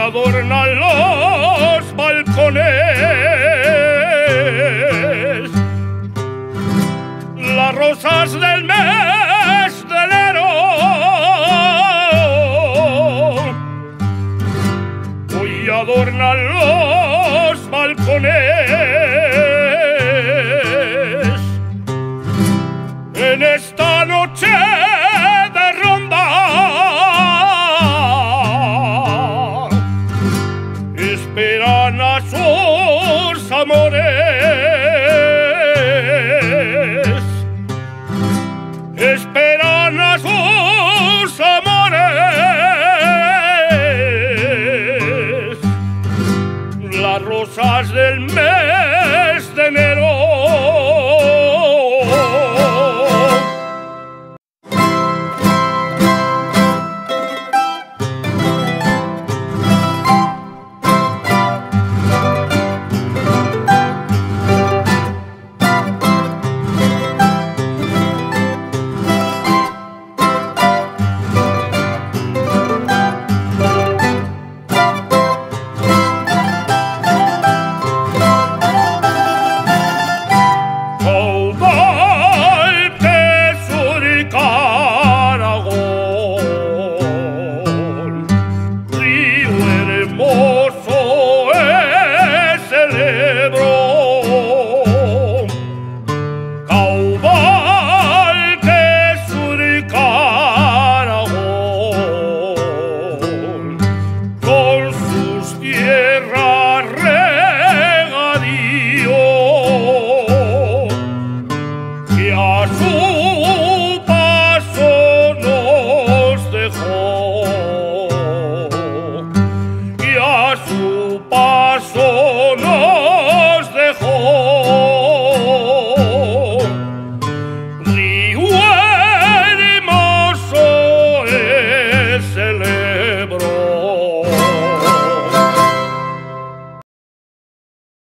adornan los balcones las rosas del mes de enero. Hoy adornan los balcones en esta noche de ronda. Esperan a sus amores, esperan a sus amores, las rosas del mes